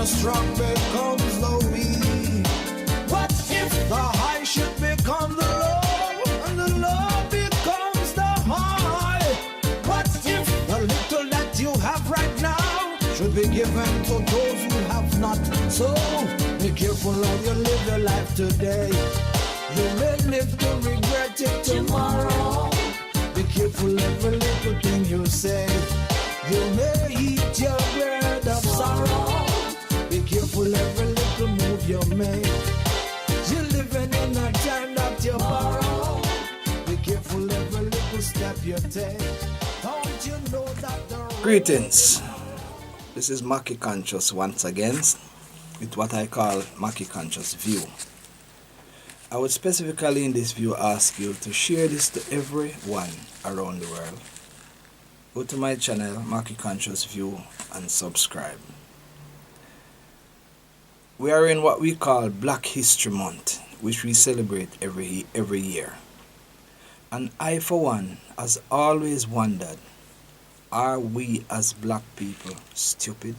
strong becomes the weak? What if the high should become the low, and the low becomes the high? What if the little that you have right now should be given to those who have not? So be careful how you live your life today. You may live to regret it tomorrow. Be careful every little thing you say. You may eat your bread of sorrow. Be careful every little move you make. You're living in a time that you borrow. Be careful every little step you take. Don't you know that the Greetings. This is Mackie Conscious once again with what I call Mackie Conscious View. I would specifically in this view ask you to share this to everyone around the world. Go to my channel, Mackie Conscious View, and subscribe. We are in what we call Black History Month, which we celebrate every year. And I, for one, has always wondered, are we as black people stupid?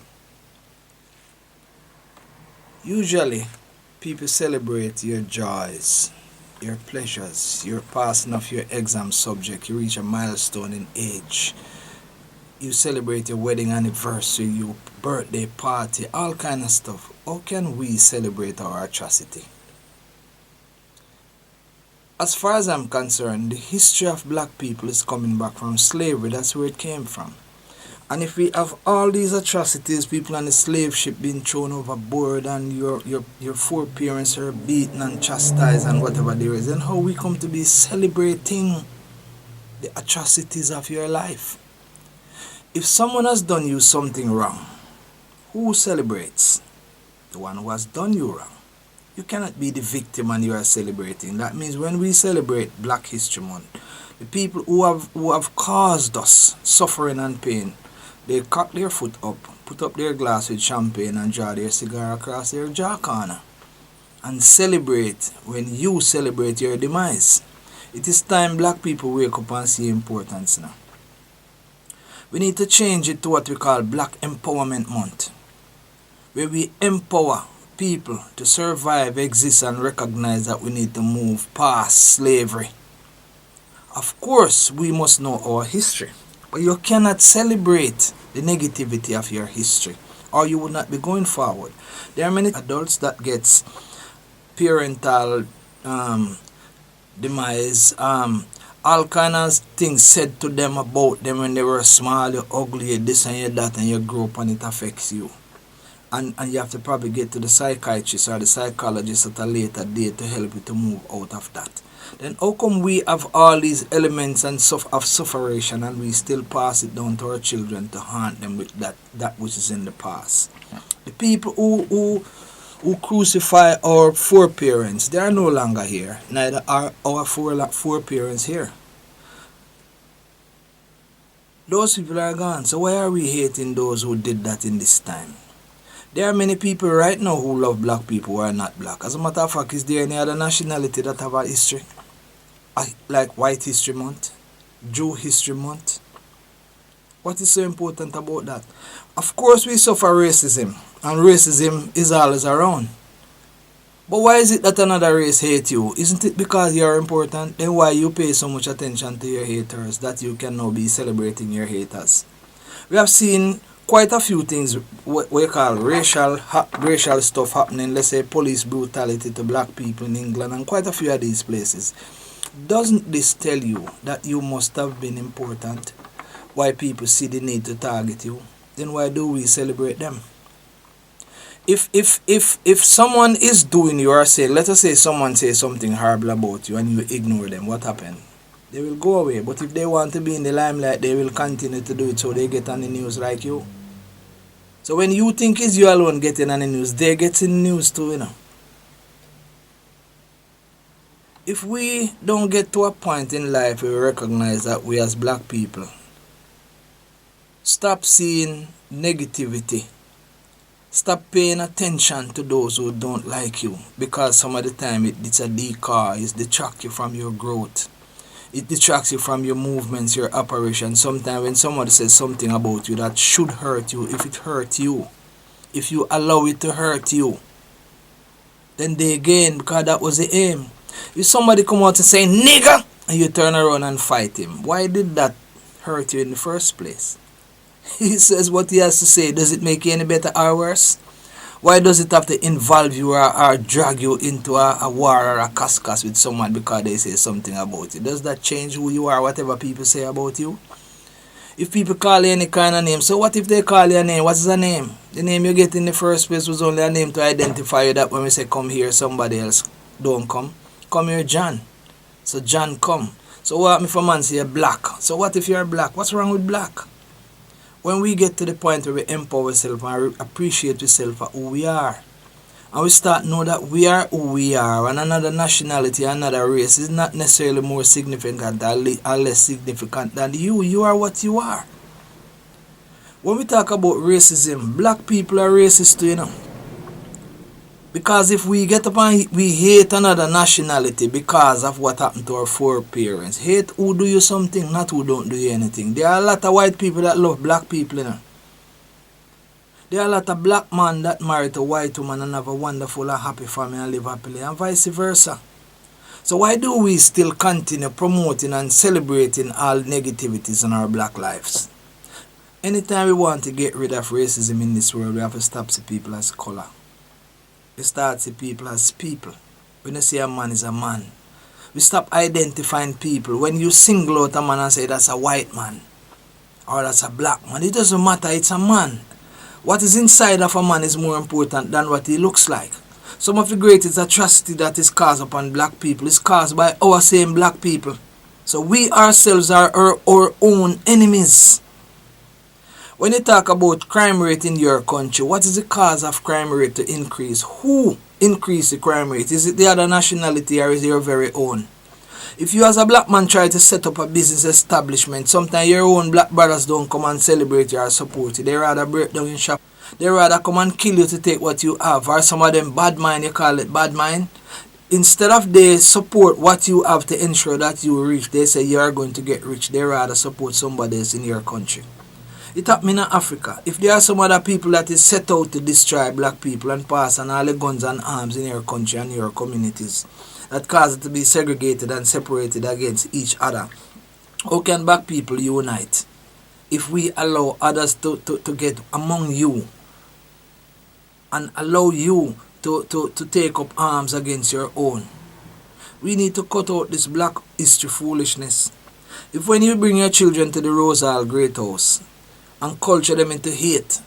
Usually, people celebrate your joys, your pleasures, your passing of your exam subject, you reach a milestone in age. You celebrate your wedding anniversary, your birthday party, all kind of stuff. How can we celebrate our atrocity? As far as I'm concerned, the history of black people is coming back from slavery. That's where it came from. And if we have all these atrocities, people on the slave ship being thrown overboard and your foreparents are beaten and chastised and whatever there is, then how we come to be celebrating the atrocities of your life? If someone has done you something wrong, who celebrates? The one who has done you wrong. You cannot be the victim and you are celebrating. That means when we celebrate Black History Month, the people who have caused us suffering and pain, they cock their foot up, put up their glass with champagne and draw their cigar across their jaw corner and celebrate when you celebrate your demise. It is time black people wake up and see importance now. We need to change it to what we call Black Empowerment Month, where we empower people to survive, exist, and recognize that we need to move past slavery. Of course, we must know our history, but you cannot celebrate the negativity of your history, or you would not be going forward. There are many adults that gets parental demise, all kind of things said to them about them when they were small, you're ugly, you're this and you're that, and you grow up and it affects you. And you have to probably get to the psychiatrist or the psychologist at a later date to help you to move out of that. Then how come we have all these elements and of sufferation and we still pass it down to our children to haunt them with that which is in the past? The people who crucify our foreparents, they are no longer here. Neither are our foreparents here. Those people are gone. So why are we hating those who did that in this time? There are many people right now who love black people who are not black. As a matter of fact, is there any other nationality that have a history? Like White History Month, Jew History Month. What is so important about that? Of course we suffer racism, and racism is always around. But why is it that another race hate you? Isn't it because you are important? Then why you pay so much attention to your haters that you can now be celebrating your haters? We have seen quite a few things we call racial stuff happening. Let's say police brutality to black people in England and quite a few of these places. Doesn't this tell you that you must have been important? Why people see the need to target you? Then why do we celebrate them? If someone is doing you or say, let us say someone says something horrible about you and you ignore them, what happened? They will go away. But if they want to be in the limelight, they will continue to do it so they get on the news like you. So when you think it's you alone getting on the news, they get in the news too, you know. If we don't get to a point in life where we recognize that we as black people stop seeing negativity, stop paying attention to those who don't like you, because some of the time it's a decoy, it detracts you from your growth. It detracts you from your movements, your operations. Sometimes when somebody says something about you that should hurt you, if it hurts you, if you allow it to hurt you, then they gain, because that was the aim. If somebody come out and say nigger and you turn around and fight him, why did that hurt you in the first place? He says what he has to say. Does it make you any better or worse? Why does it have to involve you or drag you into a war or a cuss with someone because they say something about you? Does that change who you are, whatever people say about you? If people call you any kind of name, so what if they call you a name? What is a name? The name you get in the first place was only a name to identify you, that when we say come here, somebody else don't come. Come here, John. So John come. So what if a man say you're black? So what if you're black? What's wrong with black? When we get to the point where we empower ourselves and appreciate ourselves for who we are, and we start know that we are who we are, and another nationality, another race is not necessarily more significant or less significant than you. You are what you are. When we talk about racism, black people are racist too, you know. Because if we get up and we hate another nationality because of what happened to our foreparents, hate who do you something, not who don't do you anything. There are a lot of white people that love black people, you know. There are a lot of black men that marry a white woman and have a wonderful and happy family and live happily, and vice versa. So why do we still continue promoting and celebrating all negativities in our black lives? Anytime we want to get rid of racism in this world, we have to stop seeing people as color. We start seeing people as people. When you say a man is a man, we stop identifying people. When you single out a man and say that's a white man or that's a black man, it doesn't matter, it's a man. What is inside of a man is more important than what he looks like. Some of the greatest atrocity that is caused upon black people is caused by our same black people. So we ourselves are our own enemies. When you talk about crime rate in your country, what is the cause of crime rate to increase? Who increase the crime rate? Is it the other nationality or is it your very own? If you as a black man try to set up a business establishment, sometimes your own black brothers don't come and celebrate you or support you. They rather break down your shop. They rather come and kill you to take what you have. Or some of them bad mind, you call it bad mind. Instead of they support what you have to ensure that you reach, they say you are going to get rich. They rather support somebody else in your country. It happened in Africa. If there are some other people that is set out to destroy black people and pass on all the guns and arms in your country and your communities, that cause it to be segregated and separated against each other, how can black people unite if we allow others to get among you and allow you to take up arms against your own? We need to cut out this black history foolishness. If when you bring your children to the Rose Hall Great House and culture them into hate,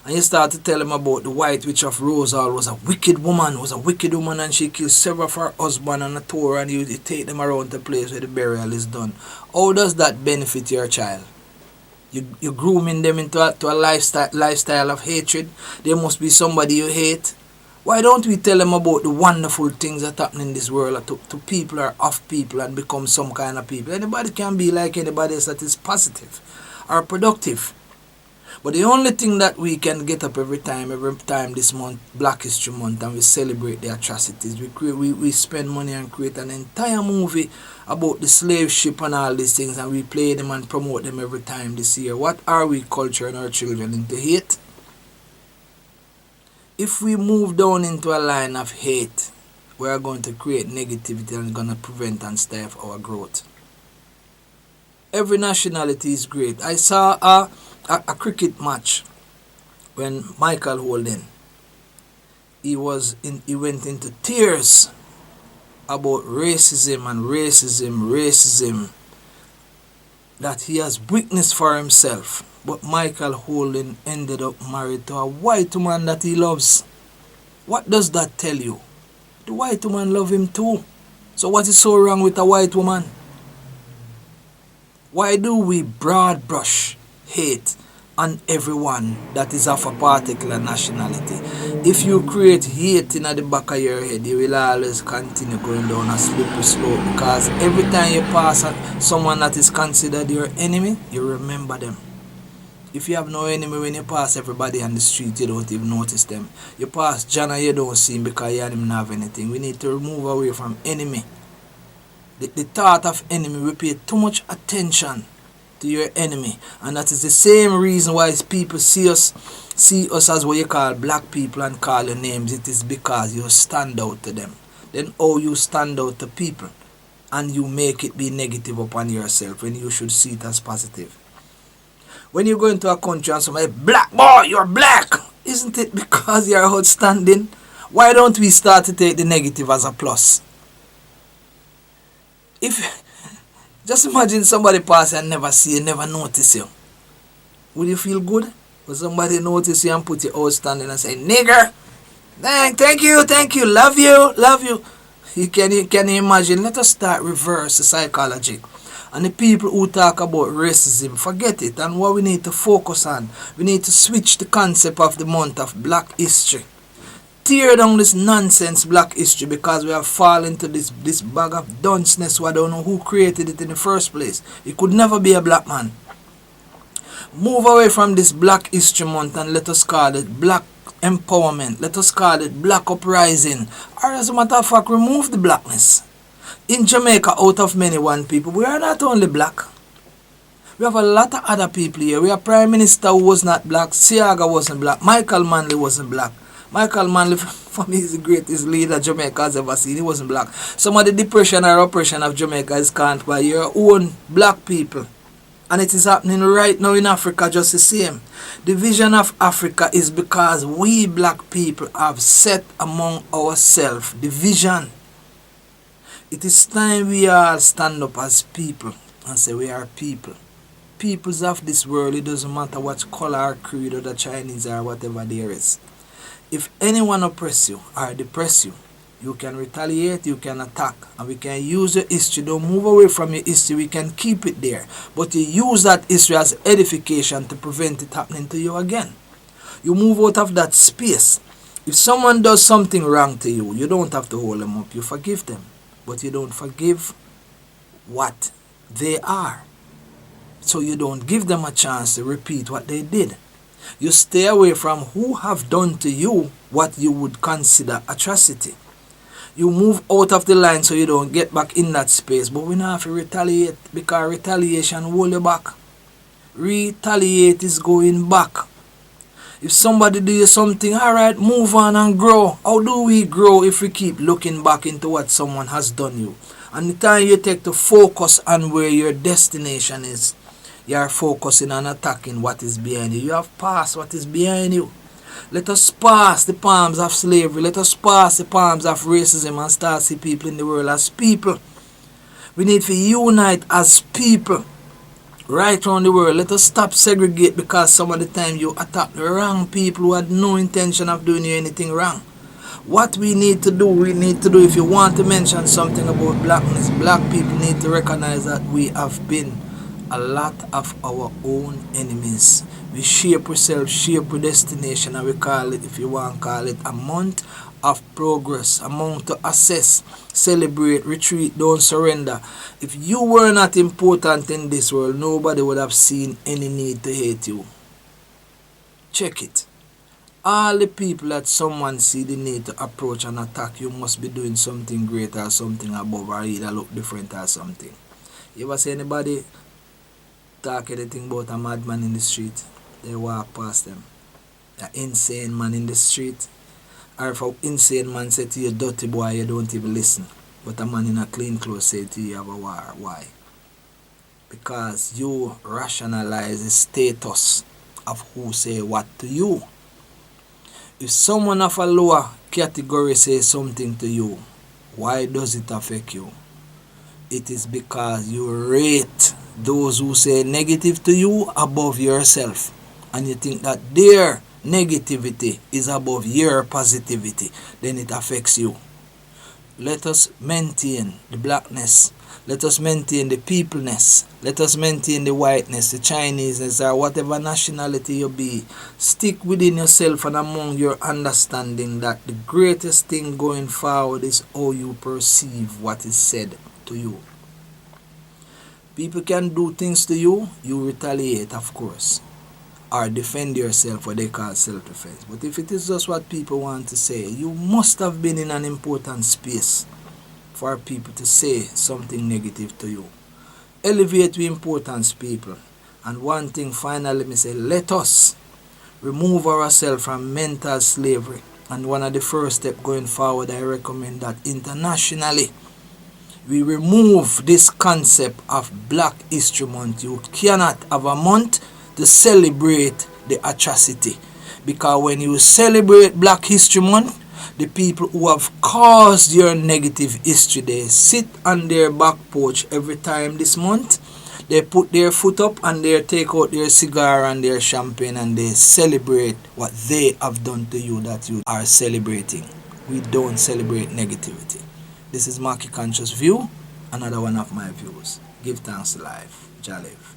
and you start to tell them about the White Witch of Rose Hall was a wicked woman, and she killed several of her husbands on a tour, and you take them around the place where the burial is done, how does that benefit your child? You grooming them into a lifestyle of hatred. There must be somebody you hate. Why don't we tell them about the wonderful things that happen in this world to people or of people and become some kind of people? Anybody can be like anybody else that is positive or productive. But the only thing that we can get up every time this month, Black History Month, and we celebrate the atrocities, we spend money and create an entire movie about the slave ship and all these things, and we play them and promote them every time this year. What are we culturing our children into hate? If we move down into a line of hate, we are going to create negativity and going to prevent and stifle our growth. Every nationality is great. I saw a cricket match when Michael Holden, he went into tears about racism that he has witnessed for himself. But Michael Holden ended up married to a white woman that he loves. What does that tell you? The white woman loves him too. So what is so wrong with a white woman? Why do we broad brush hate on everyone that is of a particular nationality? If you create hate in the back of your head, you will always continue going down a slippery slope, because every time you pass someone that is considered your enemy, you remember them. If you have no enemy, when you pass everybody on the street, you don't even notice them. You pass John and you don't see him because you don't have anything. We need to move away from enemy. The thought of enemy, we pay too much attention to your enemy, and that is the same reason why people see us see us as what you call black people and call your names, it is because you stand out to them. Then how you stand out to people and you make it be negative upon yourself when you should see it as positive. When you go into a country and somebody, black boy, you're black, isn't it because you're outstanding? Why don't we start to take the negative as a plus? If just imagine somebody pass and never see you, never notice you. Would you feel good? Would somebody notice you and put you outstanding and say, nigger, thank you, love you. Can you imagine? Let us start reverse the psychology. And the people who talk about racism, forget it. And what we need to focus on, we need to switch the concept of the month of Black History. Tear down this nonsense Black History because we have fallen into this bag of dunceness who I don't know who created it in the first place. It could never be a black man. Move away from this Black History Month and let us call it Black Empowerment. Let us call it Black Uprising. Or as a matter of fact, remove the blackness. In Jamaica, out of many one people, we are not only black. We have a lot of other people here. We have Prime Minister who was not black. Siaga wasn't black. Michael Manley wasn't black. Michael Manley, for me, is the greatest leader Jamaica has ever seen. He wasn't black. Some of the depression or oppression of Jamaica is caused by your own black people. And it is happening right now in Africa just the same. The vision of Africa is because we black people have set among ourselves the vision. It is time we all stand up as people and say we are people. Peoples of this world, it doesn't matter what color or creed or the Chinese or whatever there is. If anyone oppress you or depress you, you can retaliate, you can attack, and we can use your history. Don't move away from your history, we can keep it there. But you use that history as edification to prevent it happening to you again. You move out of that space. If someone does something wrong to you, you don't have to hold them up, you forgive them. But you don't forgive what they are. So you don't give them a chance to repeat what they did. You stay away from who have done to you what you would consider atrocity. You move out of the line so you don't get back in that space. But we don't have to retaliate because retaliation hold you back. Retaliate is going back. If somebody do you something, alright, move on and grow. How do we grow if we keep looking back into what someone has done you? And the time you take to focus on where your destination is, you are focusing on attacking what is behind you. You have passed what is behind you. Let us pass the palms of slavery. Let us pass the palms of racism and start see people in the world as people. We need to unite as people. Right around the world, let us stop segregate because some of the time you attack the wrong people who had no intention of doing you anything wrong. What we need to do, if you want to mention something about blackness, black people need to recognize that we have been a lot of our own enemies. We shape ourselves, shape our destination, and we call it, if you want to call it, a month of progress, a month to assess, celebrate, retreat, don't surrender. If you were not important in this world, nobody would have seen any need to hate you. Check it. All the people that someone see the need to approach and attack you must be doing something great or something above or either look different or something. You ever see anybody talk anything about a madman in the street? They walk past them. An insane man in the street. Or if an insane man say to you, dirty boy, you don't even listen. But a man in a clean clothes say to you, you have a war. Why? Because you rationalize the status of who say what to you. If someone of a lower category says something to you, why does it affect you? It is because you rate those who say negative to you above yourself. And you think that their negativity is above your positivity. Then it affects you. Let us maintain the blackness. Let us maintain the peopleness. Let us maintain the whiteness, the Chineseness, or whatever nationality you be. Stick within yourself and among your understanding that the greatest thing going forward is how you perceive what is said to you. People can do things to you, you retaliate, of course, or defend yourself, what they call self-defense. But if it is just what people want to say, you must have been in an important space for people to say something negative to you. Elevate the importance, people. And one thing finally, me say, let us remove ourselves from mental slavery. And one of the first steps going forward, I recommend that internationally we remove this concept of Black History Month. You cannot have a month to celebrate the atrocity, because when you celebrate Black History Month, the people who have caused your negative history, they sit on their back porch every time this month. They put their foot up and they take out their cigar and their champagne and they celebrate what they have done to you that you are celebrating. We don't celebrate negativity. This is Mackie Conscious View, another one of my views. Give thanks to life. Jah live.